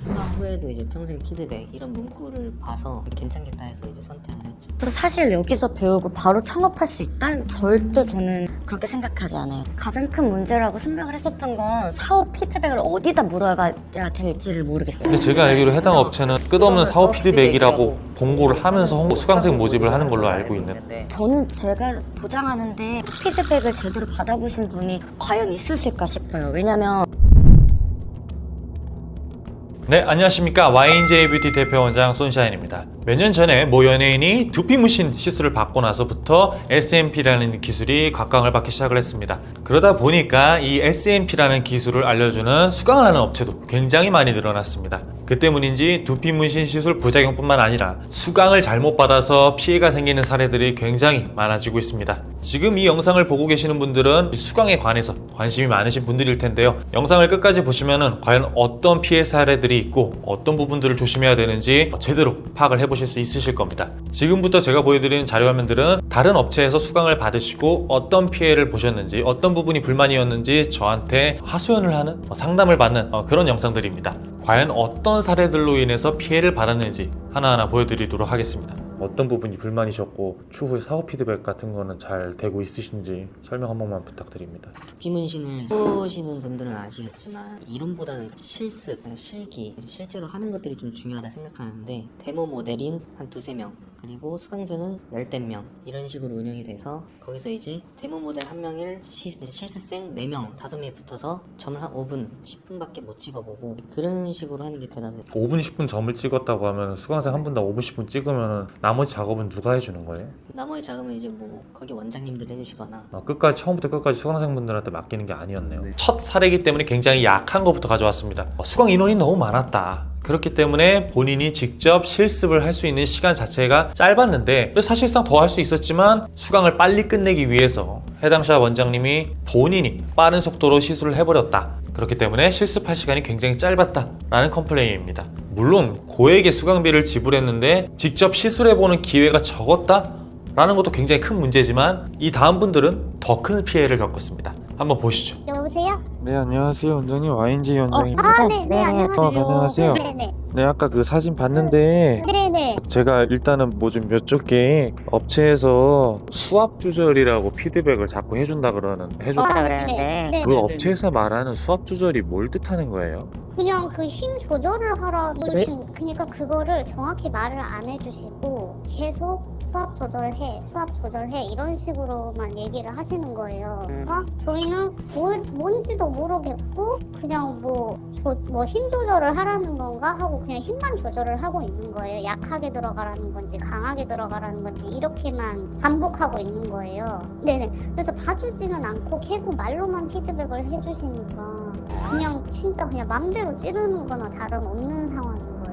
수강 후에도 이제 평생 피드백 이런 문구를 봐서 괜찮겠다 해서 이제 선택을 했죠. 그래서 사실 여기서 배우고 바로 창업할 수 있다? 절대 저는 그렇게 생각하지 않아요. 가장 큰 문제라고 생각을 했었던 건 사업 피드백을 어디다 물어야 될지를 모르겠어요. 근데 제가 알기로 해당 업체는 끝없는 사업 피드백이라고 봉고를 하면서 수강생 모집을 하는 걸로 알고 있는데, 저는 제가 보장하는데 피드백을 제대로 받아보신 분이 과연 있으실까 싶어요. 왜냐면 네, 안녕하십니까. YNJ 뷰티 대표 원장 손샤인입니다. 몇 년 전에 모 연예인이 두피 문신 시술을 받고 나서부터 SMP라는 기술이 각광을 받기 시작을 했습니다. 그러다 보니까 이 SMP라는 기술을 알려주는 수강을 하는 업체도 굉장히 많이 늘어났습니다. 그 때문인지 두피 문신 시술 부작용뿐만 아니라 수강을 잘못 받아서 피해가 생기는 사례들이 굉장히 많아지고 있습니다. 지금 이 영상을 보고 계시는 분들은 수강에 관해서 관심이 많으신 분들일 텐데요. 영상을 끝까지 보시면은 과연 어떤 피해 사례들이 있고 어떤 부분들을 조심해야 되는지 제대로 파악을 해보실 수 있으실 겁니다. 지금부터 제가 보여드리는 자료 화면들은 다른 업체에서 수강을 받으시고 어떤 피해를 보셨는지, 어떤 부분이 불만이었는지 저한테 하소연을 하는, 상담을 받는 그런 영상들입니다. 과연 어떤 사례들로 인해서 피해를 받았는지 하나하나 보여드리도록 하겠습니다. 어떤 부분이 불만이셨고 추후에 사업 피드백 같은 거는 잘 되고 있으신지 설명 한 번만 부탁드립니다. 두피 문신을 해보시는 분들은 아시겠지만 이론보다는 실습, 실기, 실제로 하는 것들이 좀 중요하다 생각하는데, 데모 모델인 한 두세 명, 그리고 수강생은 열댓 명, 이런 식으로 운영이 돼서 거기서 이제 데모 모델 한 명일 실습생 4명, 5명이 붙어서 점을 한 5분, 10분밖에 못 찍어보고 그런 식으로 하는 게 대단해요. 5분 10분 점을 찍었다고 하면 수강생 한 분당 5분 10분 찍으면 나머지 작업은 누가 해주는 거예요? 나머지 작업은 이제 뭐 거기 원장님들이 해주시거나. 끝까지 처음부터 끝까지 수강생분들한테 맡기는 게 아니었네요. 첫 사례이기 때문에 굉장히 약한 것부터 가져왔습니다. 수강 인원이 너무 많았다. 그렇기 때문에 본인이 직접 실습을 할 수 있는 시간 자체가 짧았는데, 사실상 더 할 수 있었지만 수강을 빨리 끝내기 위해서 해당 샵 원장님이 본인이 빠른 속도로 시술을 해버렸다. 그렇기 때문에 실습할 시간이 굉장히 짧았다라는 컴플레인입니다. 물론 고액의 수강비를 지불했는데 직접 시술해보는 기회가 적었다라는 것도 굉장히 큰 문제지만, 이 다음 분들은 더 큰 피해를 겪었습니다. 한번 보시죠. 여보세요? 네, 안녕하세요. 원장님, YNJ 원장입니다. 네, 안녕하세요. 안녕하세요. 네네. 네, 아까 그 사진 봤는데 네네. 제가 일단은 뭐 좀 여쭙게, 업체에서 수압 조절이라고 피드백을 자꾸 해준다 그러는데 네. 그 업체에서 말하는 수압 조절이 뭘 뜻하는 거예요? 그냥 그 힘 조절을 하라고 그러니까 그거를 정확히 말을 안 해주시고 계속 수압 조절해 이런 식으로만 얘기를 하시는 거예요. 그러니까 저희는 뭔지도 모르겠고 그냥 뭐 힘 조절을 하라는 건가 하고 그냥 힘만 조절을 하고 있는 거예요. 약하게 들어가라는 건지 강하게 들어가라는 건지 이렇게만 반복하고 있는 거예요. 네네. 그래서 봐주지는 않고 계속 말로만 피드백을 해주시니까 그냥 진짜 그냥 맘대로 찌르는 거나 다름없는 상황인 거예요.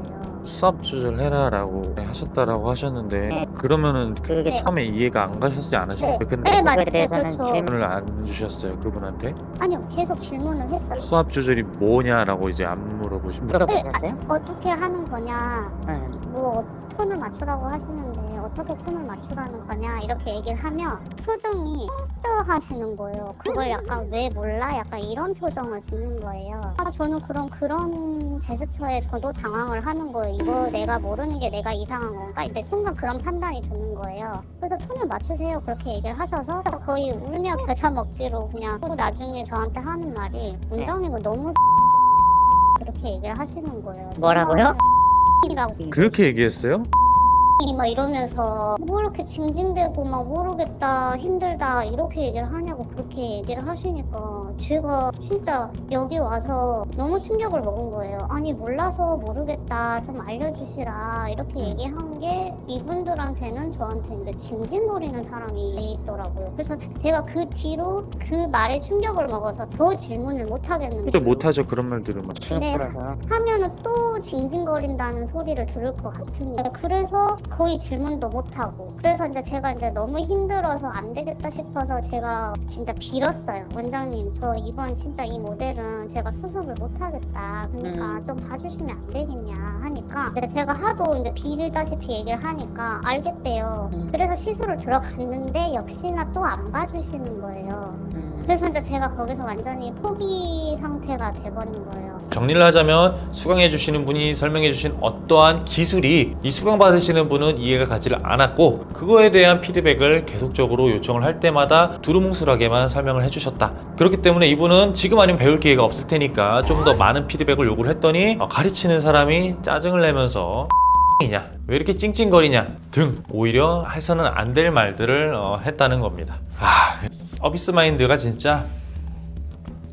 수압 조절해라라고 하셨다라고 하셨는데, 그러면은 그게 처음에 이해가 안 가셨지 않으셨어요? 근데 네, 맞아요. 그렇죠. 질문을 안 주셨어요, 그분한테? 아니요, 계속 질문을 했어요. 수압 조절이 뭐냐라고 이제 안 물어보셨어요? 어떻게 하는 거냐, 네. 뭐 톤을 맞추라고 하시는데 어떻게 톤을 맞추라는 거냐 이렇게 얘기를 하면 표정이 멍청하시는 거예요. 그걸 약간 왜 몰라? 약간 이런 표정을 짓는 거예요. 저는 그런 제스처에 저도 당황을 하는 거예요. 이거 내가 모르는 게 내가 이상한 건가? 이제 순간 그런 판단이 드는 거예요. 그래서 톤을 맞추세요 그렇게 얘기를 하셔서 거의 울며 겨자 먹기로 그냥 또 나중에 저한테 하는 말이 원장님은 너무 이렇게 얘기를 하시는 거예요. 뭐라고요? 이라고 그렇게 얘기했어요? 막 이러면서 뭐 이렇게 징징대고 막 모르겠다 힘들다 이렇게 얘기를 하냐고 그렇게 얘기를 하시니까 제가 진짜 여기 와서 너무 충격을 먹은 거예요. 아니 몰라서 모르겠다 좀 알려주시라 이렇게 얘기한 게 이분들한테는 저한테 이제 징징거리는 사람이 있더라고요. 그래서 제가 그 뒤로 그 말에 충격을 먹어서 더 질문을 못 하겠는 진짜 거예요. 못하죠, 그런 말 들으면. 네, 하면은 또 징징거린다는 소리를 들을 것 같으니까 그래서 거의 질문도 못하고, 그래서 이제 제가 이제 너무 힘들어서 안 되겠다 싶어서 제가 진짜 빌었어요. 원장님 저 이번 진짜 이 모델은 제가 수습을 못하겠다, 그러니까 좀 봐주시면 안 되겠냐 하니까 이제 제가 하도 이제 빌다시피 얘기를 하니까 알겠대요. 그래서 시술을 들어갔는데 역시나 또 안 봐주시는 거예요. 그래서 이제 제가 거기서 완전히 포기 상태가 돼버린 거예요. 정리를 하자면 수강해 주시는 분이 설명해 주신 어떠한 기술이 이 수강 받으시는 분은 이해가 가지를 않았고, 그거에 대한 피드백을 계속적으로 요청을 할 때마다 두루뭉술하게만 설명을 해주셨다. 그렇기 때문에 이분은 지금 아니면 배울 기회가 없을 테니까 좀 더 많은 피드백을 요구를 했더니 가르치는 사람이 짜증을 내면서 이냐 왜 이렇게 찡찡거리냐 등 오히려 해서는 안 될 말들을 했다는 겁니다. 서비스 마인드가 진짜.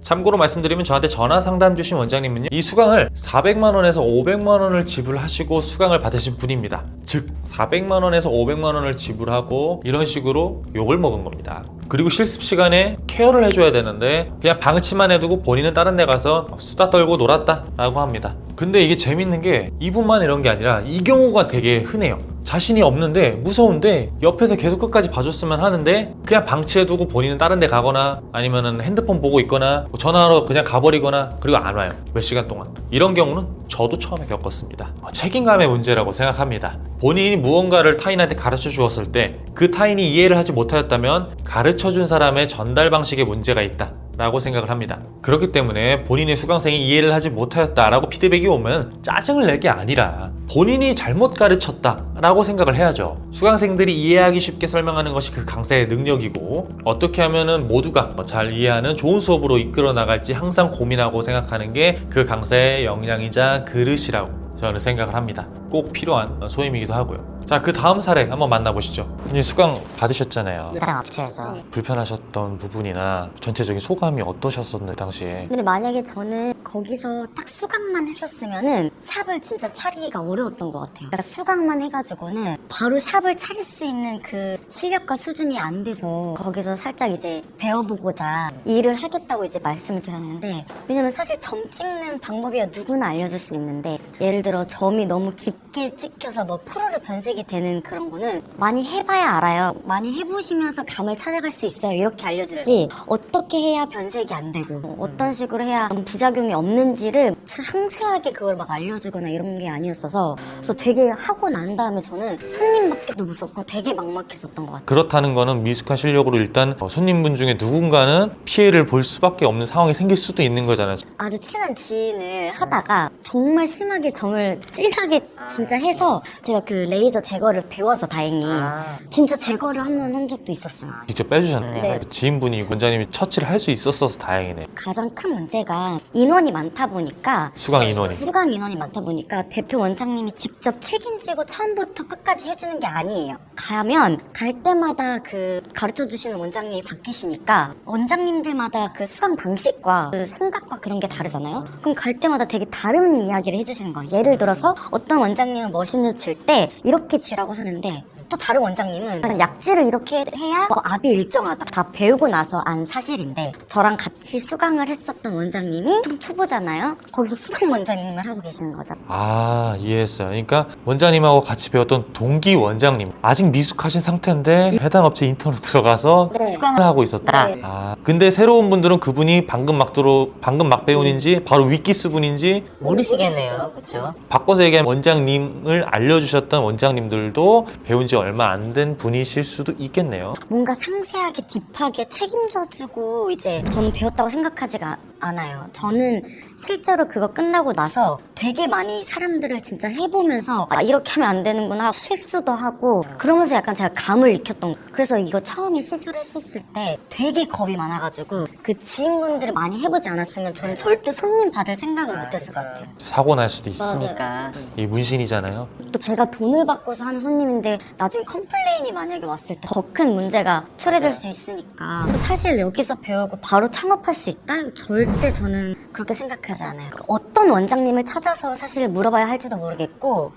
참고로 말씀드리면 저한테 전화 상담 주신 원장님은요, 이 수강을 400만원에서 500만원을 지불하시고 수강을 받으신 분입니다. 즉 400만원에서 500만원을 지불하고 이런 식으로 욕을 먹은 겁니다. 그리고 실습 시간에 케어를 해줘야 되는데 그냥 방치만 해두고 본인은 다른 데 가서 수다 떨고 놀았다 라고 합니다. 근데 이게 재밌는 게 이분만 이런 게 아니라 이 경우가 되게 흔해요. 자신이 없는데 무서운데 옆에서 계속 끝까지 봐줬으면 하는데 그냥 방치해두고 본인은 다른 데 가거나 아니면은 핸드폰 보고 있거나 전화하러 그냥 가버리거나 그리고 안 와요. 몇 시간 동안. 이런 경우는 저도 처음에 겪었습니다. 책임감의 문제라고 생각합니다. 본인이 무언가를 타인한테 가르쳐 주었을 때 그 타인이 이해를 하지 못하였다면 가르쳐 준 사람의 전달 방식에 문제가 있다 라고 생각을 합니다. 그렇기 때문에 본인의 수강생이 이해를 하지 못하였다라고 피드백이 오면 짜증을 낼 게 아니라 본인이 잘못 가르쳤다 라고 생각을 해야죠. 수강생들이 이해하기 쉽게 설명하는 것이 그 강사의 능력이고, 어떻게 하면은 모두가 잘 이해하는 좋은 수업으로 이끌어 나갈지 항상 고민하고 생각하는 게 그 강사의 역량이자 그릇이라고 저는 생각을 합니다. 꼭 필요한 소임이기도 하고요. 자, 그 다음 사례 한번 만나보시죠. 이제 수강 받으셨잖아요. 다른 업체에서. 불편하셨던 부분이나 전체적인 소감이 어떠셨었는데 당시에? 근데 만약에 저는 거기서 딱 수강만 했었으면은 샵을 진짜 차리기가 어려웠던 것 같아요. 그러니까 수강만 해가지고는 바로 샵을 차릴 수 있는 그 실력과 수준이 안 돼서 거기서 살짝 이제 배워보고자 일을 하겠다고 이제 말씀을 드렸는데, 왜냐면 사실 점 찍는 방법이야 누구나 알려줄 수 있는데, 예를 들어 점이 너무 깊게 찍혀서 뭐 푸르르 변색이 되는 그런 거는 많이 해봐야 알아요. 많이 해보시면서 감을 찾아갈 수 있어요. 이렇게 알려주지 어떻게 해야 변색이 안 되고 어떤 식으로 해야 부작용이 없는지를 상세하게 그걸 막 알려주거나 이런 게 아니었어서, 그래서 되게 하고 난 다음에 저는 손님 받기도 무섭고 되게 막막했었던 것 같아요. 그렇다는 거는 미숙한 실력으로 일단 손님분 중에 누군가는 피해를 볼 수밖에 없는 상황이 생길 수도 있는 거잖아요. 아주 친한 지인을 하다가 정말 심하게 점을 진하게 진짜 해서 제가 그 레이저 제거를 배워서 다행히 진짜 제거를 한 번 한 적도 있었어요. 직접 빼주셨네요. 네. 지인분이 원장님이 처치를 할 수 있었어서 다행이네. 가장 큰 문제가 인원이 많다 보니까, 수강 인원이. 수강 인원이 많다 보니까 대표 원장님이 직접 책임지고 처음부터 끝까지 해주는 게 아니에요. 가면 갈 때마다 그 가르쳐 주시는 원장님이 바뀌시니까 원장님들마다 그 수강 방식과 그 생각과 그런 게 다르잖아요. 그럼 갈 때마다 되게 다른 이야기를 해주시는 거예요. 예를 들어서 어떤 원장님은 머신을 칠 때 이렇게 쥐라고 하는데, 또 다른 원장님은 약지를 이렇게 해야 압이 일정하다. 다 배우고 나서 안 사실인데, 저랑 같이 수강을 했었던 원장님이 좀 초보잖아요. 거기서 수강 원장님을 하고 계시는 거죠. 아, 이해했어요. 그러니까 원장님하고 같이 배웠던 동기 원장님, 아직 미숙하신 상태인데 해당 업체 인턴으로 들어가서 네. 수강을 하고 있었다. 네. 아, 근데 새로운 분들은 그분이 방금 막 배운인지 바로 위키스 분인지 모르시겠네요. 그렇죠? 바꿔서 얘기하면 원장님을 알려주셨던 원장님들도 배운 지 얼마 안 된 분이실 수도 있겠네요. 뭔가 상세하게 딥하게 책임져주고 이제 저는 배웠다고 생각하지가 않아요. 저는 실제로 그거 끝나고 나서 되게 많이 사람들을 진짜 해보면서 이렇게 하면 안 되는구나 실수도 하고 그러면서 약간 제가 감을 익혔던 거예요. 그래서 이거 처음에 시술했었을 때 되게 겁이 많아가지고 그 지인분들이 많이 해보지 않았으면 저는 절대 손님 받을 생각을 못했을 것 같아요. 사고 날 수도 있으니까. 맞아요. 이 문신이잖아요. 또 제가 돈을 받고서 하는 손님인데 나중에 컴플레인이 만약에 왔을 때 더 큰 문제가 초래될 수 있으니까, 사실 여기서 배우고 바로 창업할 수 있다? 절대 저는 그렇게 생각하지 않아요. 어떤 원장님을 찾아서 사실 물어봐야 할지도 모르겠고,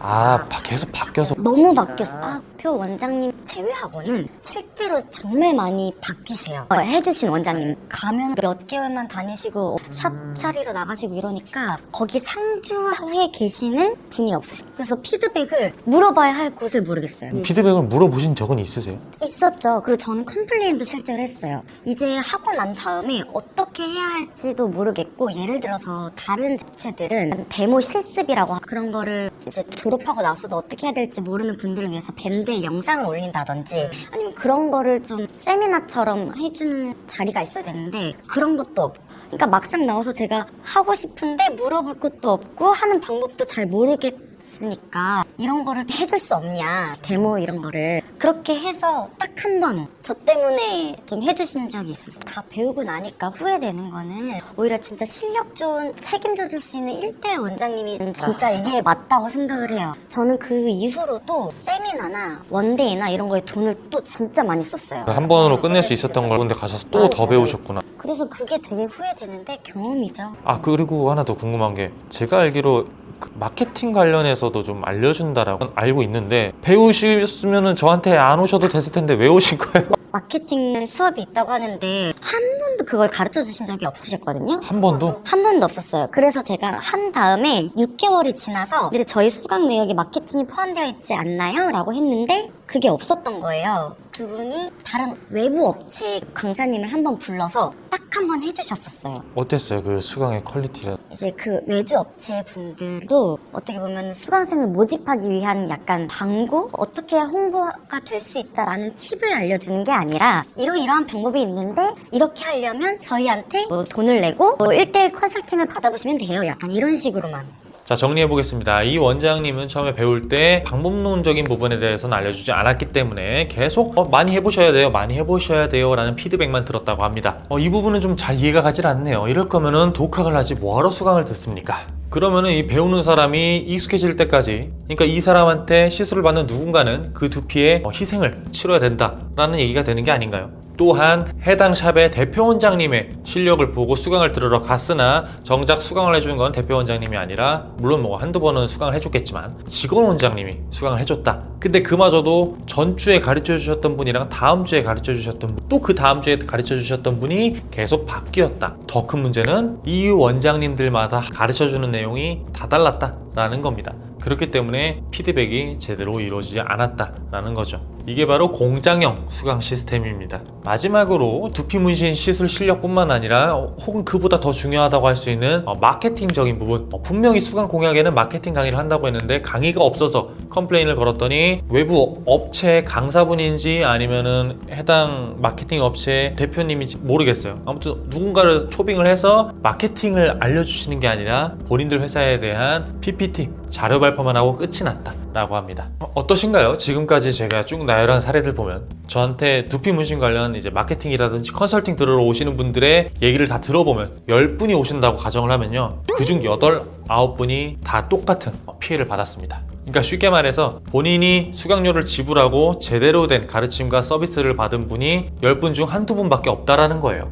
계속 바뀌어서. 너무 바뀌었어. 표 원장님 제외하고는 실제로 정말 많이 바뀌세요. 해주신 원장님 가면 몇 개월만 다니시고 샵 차리러 나가시고 이러니까 거기 상주에 계시는 분이 없으시고, 그래서 피드백을 물어봐야 할 곳을 모르겠어요. 피드백 피드백을 물어보신 적은 있으세요? 있었죠. 그리고 저는 컴플레인도 실제로 했어요. 이제 하고 난 다음에 어떻게 해야 할지도 모르겠고, 예를 들어서 다른 업체들은 데모 실습이라고 그런 거를 이제 졸업하고 나서도 어떻게 해야 될지 모르는 분들을 위해서 밴드에 영상을 올린다든지 아니면 그런 거를 좀 세미나처럼 해주는 자리가 있어야 되는데 그런 것도 없고, 그러니까 막상 나와서 제가 하고 싶은데 물어볼 것도 없고 하는 방법도 잘 모르겠으니까 이런 거를 해줄 수 없냐, 데모 이런 거를. 그렇게 해서 딱 한 번 저 때문에 좀 해주신 적이 있어요. 다 배우고 나니까 후회되는 거는 오히려 진짜 실력 좋은 책임져 줄 수 있는 1대1 원장님이 진짜 이게 맞다고 생각을 해요. 저는 그 이후로도 세미나나 원데이나 이런 거에 돈을 또 진짜 많이 썼어요. 한 번으로 끝낼 수 있었던 걸 근데 가셔서 또 더 배우셨구나. 그래서 그게 되게 후회되는데 경험이죠. 아, 그리고 하나 더 궁금한 게, 제가 알기로 그 마케팅 관련해서도 좀 알려준다라고 알고 있는데, 배우셨으면 저한테 안 오셔도 됐을 텐데 왜 오신 거예요? 마케팅 수업이 있다고 하는데 한 번도 그걸 가르쳐 주신 적이 없으셨거든요. 한 번도? 한 번도 없었어요. 그래서 제가 한 다음에 6개월이 지나서 이제 저희 수강 내역에 마케팅이 포함되어 있지 않나요? 라고 했는데 그게 없었던 거예요. 그분이 다른 외부 업체 강사님을 한 번 불러서 딱 한 번 해주셨었어요. 어땠어요? 그 수강의 퀄리티가? 이제 그 외주 업체 분들도 어떻게 보면 수강생을 모집하기 위한 약간 광고? 어떻게 해야 홍보가 될 수 있다라는 팁을 알려주는 게 아니라 이러이러한 방법이 있는데 이렇게 하려면 저희한테 뭐 돈을 내고 뭐 1대1 컨설팅을 받아보시면 돼요. 약간 이런 식으로만. 자, 정리해보겠습니다. 이 원장님은 처음에 배울 때 방법론적인 부분에 대해서는 알려주지 않았기 때문에 계속 많이 해보셔야 돼요, 많이 해보셔야 돼요 라는 피드백만 들었다고 합니다. 이 부분은 좀 잘 이해가 가질 않네요. 이럴 거면은 독학을 하지 뭐하러 수강을 듣습니까? 그러면은 이 배우는 사람이 익숙해질 때까지, 그러니까 이 사람한테 시술을 받는 누군가는 그 두피에 희생을 치러야 된다라는 얘기가 되는 게 아닌가요? 또한 해당 샵의 대표 원장님의 실력을 보고 수강을 들으러 갔으나 정작 수강을 해준 건 대표 원장님이 아니라, 물론 뭐 한두 번은 수강을 해줬겠지만 직원 원장님이 수강을 해줬다. 근데 그마저도 전주에 가르쳐 주셨던 분이랑 다음 주에 가르쳐 주셨던 분, 또 그 다음 주에 가르쳐 주셨던 분이 계속 바뀌었다. 더 큰 문제는 이 원장님들마다 가르쳐 주는 내용이 다 달랐다라는 겁니다. 그렇기 때문에 피드백이 제대로 이루어지지 않았다라는 거죠. 이게 바로 공장형 수강 시스템입니다. 마지막으로 두피 문신 시술 실력뿐만 아니라 혹은 그보다 더 중요하다고 할 수 있는 마케팅적인 부분. 분명히 수강 공약에는 마케팅 강의를 한다고 했는데 강의가 없어서 컴플레인을 걸었더니 외부 업체 강사분인지 아니면은 해당 마케팅 업체 대표님인지 모르겠어요. 아무튼 누군가를 초빙을 해서 마케팅을 알려주시는 게 아니라 본인들 회사에 대한 PPT 자료 발표만 하고 끝이 났다라고 합니다. 어떠신가요? 지금까지 제가 쭉 나열한 사례들 보면 저한테 두피 문신 관련 이제 마케팅이라든지 컨설팅 들으러 오시는 분들의 얘기를 다 들어보면 10분이 오신다고 가정을 하면요, 그중 8, 9분이 다 똑같은 피해를 받았습니다. 그러니까 쉽게 말해서 본인이 수강료를 지불하고 제대로 된 가르침과 서비스를 받은 분이 10분 중 한두 분밖에 없다라는 거예요.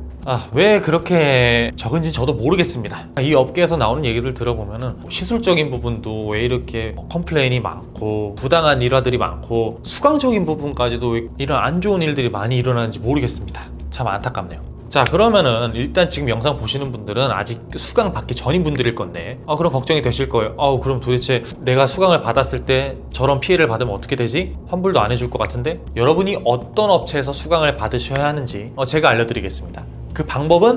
왜 그렇게 적은지 저도 모르겠습니다. 이 업계에서 나오는 얘기들 들어보면은 시술적인 부분도 왜 이렇게 컴플레인이 많고 부당한 일화들이 많고 수강적인 부분까지도 왜 이런 안 좋은 일들이 많이 일어나는지 모르겠습니다. 참 안타깝네요. 자, 그러면은 일단 지금 영상 보시는 분들은 아직 수강 받기 전인 분들일 건데 그럼 걱정이 되실 거예요. 그럼 도대체 내가 수강을 받았을 때 저런 피해를 받으면 어떻게 되지? 환불도 안 해줄 것 같은데? 여러분이 어떤 업체에서 수강을 받으셔야 하는지 제가 알려드리겠습니다. 그 방법은